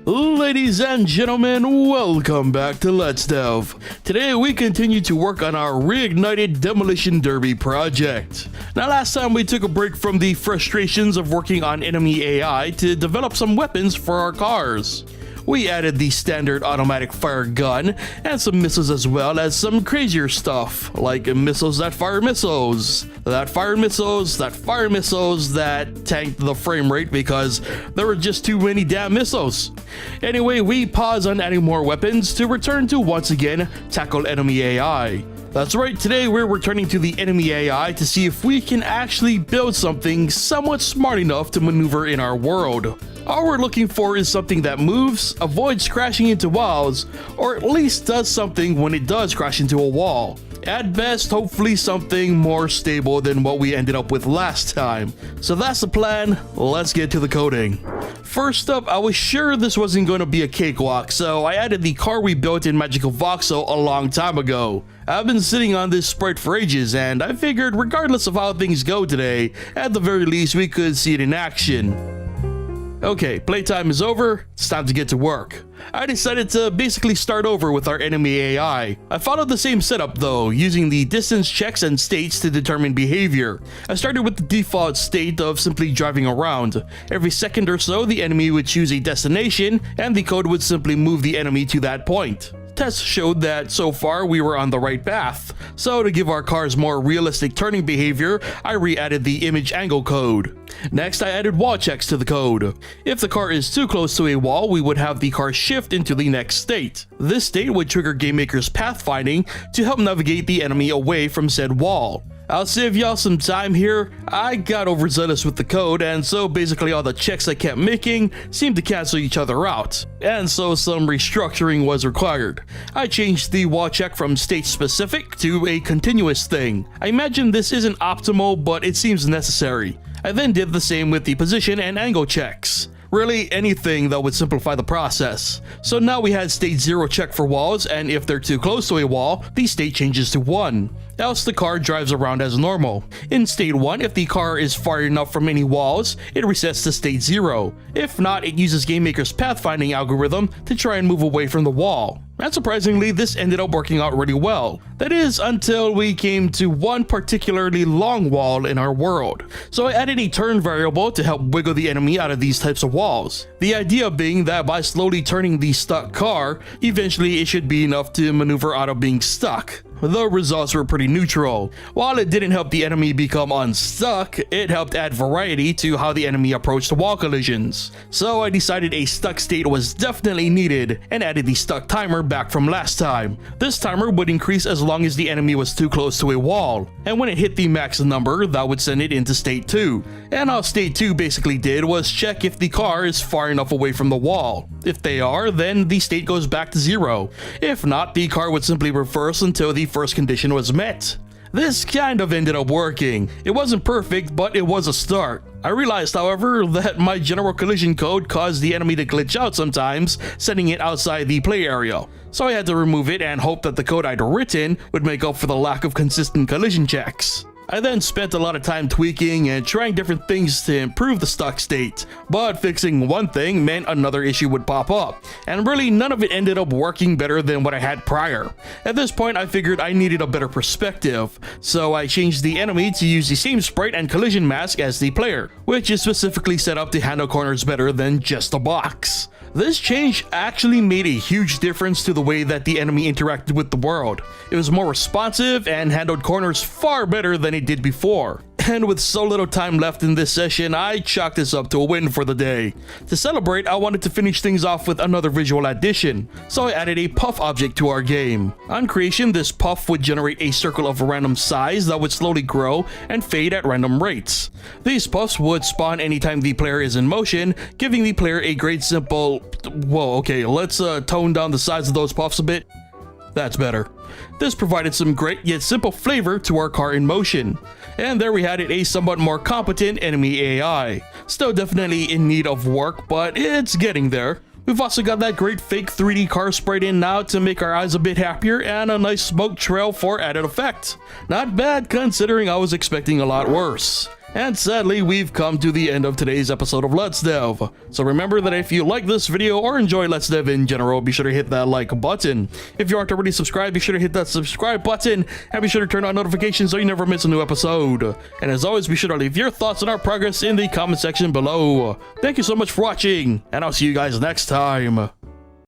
Ladies and gentlemen, welcome back to Let's Dev. Today we continue to work on our reignited Demolition Derby project. Now last time we took a break from the frustrations of working on enemy AI to develop some weapons for our cars. We added the standard automatic fire gun and some missiles as well as some crazier stuff like missiles that fire missiles, that fire missiles, that fire missiles that tanked the frame rate because there were just too many damn missiles. Anyway, we pause on adding more weapons to return to once again tackle enemy AI. That's right, today we're returning to the enemy AI to see if we can actually build something somewhat smart enough to maneuver in our world. All we're looking for is something that moves, avoids crashing into walls, or at least does something when it does crash into a wall. At best, hopefully something more stable than what we ended up with last time. So that's the plan, let's get to the coding. First up, I was sure this wasn't going to be a cakewalk, so I added the car we built in Magical Voxel a long time ago. I've been sitting on this sprite for ages, and I figured regardless of how things go today, at the very least we could see it in action. Okay, playtime is over, it's time to get to work. I decided to basically start over with our enemy AI. I followed the same setup though, using the distance checks and states to determine behavior. I started with the default state of simply driving around. Every second or so, the enemy would choose a destination, and the code would simply move the enemy to that point. Tests showed that so far we were on the right path, so to give our cars more realistic turning behavior, I re-added the image angle code. Next, I added wall checks to the code. If the car is too close to a wall, we would have the car shift into the next state. This state would trigger GameMaker's pathfinding to help navigate the enemy away from said wall. I'll save y'all some time here. I got overzealous with the code, and so basically all the checks I kept making seemed to cancel each other out, and so some restructuring was required. I changed the wall check from state specific to a continuous thing. I imagine this isn't optimal, but it seems necessary. I then did the same with the position and angle checks. Really, anything that would simplify the process. So now we had state 0 check for walls, and if they're too close to a wall, the state changes to 1. Else the car drives around as normal. In state 1, if the car is far enough from any walls, it resets to state 0. If not, it uses GameMaker's pathfinding algorithm to try and move away from the wall. And surprisingly, this ended up working out really well. That is, until we came to one particularly long wall in our world. So I added a turn variable to help wiggle the enemy out of these types of walls. The idea being that by slowly turning the stuck car, eventually it should be enough to maneuver out of being stuck. The results were pretty neutral. While it didn't help the enemy become unstuck, it helped add variety to how the enemy approached wall collisions. So I decided a stuck state was definitely needed and added the stuck timer back from last time. This timer would increase as long as the enemy was too close to a wall, and when it hit the max number, that would send it into state 2. And all state 2 basically did was check if the car is far enough away from the wall. If they are, then the state goes back to 0. If not, the car would simply reverse until the first condition was met. This kind of ended up working. It wasn't perfect, but it was a start. I realized, however, that my general collision code caused the enemy to glitch out sometimes, sending it outside the play area. So I had to remove it and hope that the code I'd written would make up for the lack of consistent collision checks. I then spent a lot of time tweaking and trying different things to improve the stuck state, but fixing one thing meant another issue would pop up, and really none of it ended up working better than what I had prior. At this point, I figured I needed a better perspective, so I changed the enemy to use the same sprite and collision mask as the player, which is specifically set up to handle corners better than just a box. This change actually made a huge difference to the way that the enemy interacted with the world. It was more responsive and handled corners far better than it did before. And with so little time left in this session, I chalked this up to a win for the day. To celebrate, I wanted to finish things off with another visual addition, so I added a puff object to our game. On creation, this puff would generate a circle of a random size that would slowly grow and fade at random rates. These puffs would spawn anytime the player is in motion, giving the player a great simple... Whoa, okay, let's tone down the size of those puffs a bit. That's better. This provided some great yet simple flavor to our car in motion. And there we had it, a somewhat more competent enemy AI. Still definitely in need of work, but it's getting there. We've also got that great fake 3D car sprite in now to make our eyes a bit happier, and a nice smoke trail for added effect. Not bad considering I was expecting a lot worse. And sadly, we've come to the end of today's episode of Let's Dev. So remember that if you like this video or enjoy Let's Dev in general, be sure to hit that like button. If you aren't already subscribed, be sure to hit that subscribe button and be sure to turn on notifications so you never miss a new episode. And as always, be sure to leave your thoughts on our progress in the comment section below. Thank you so much for watching, and I'll see you guys next time.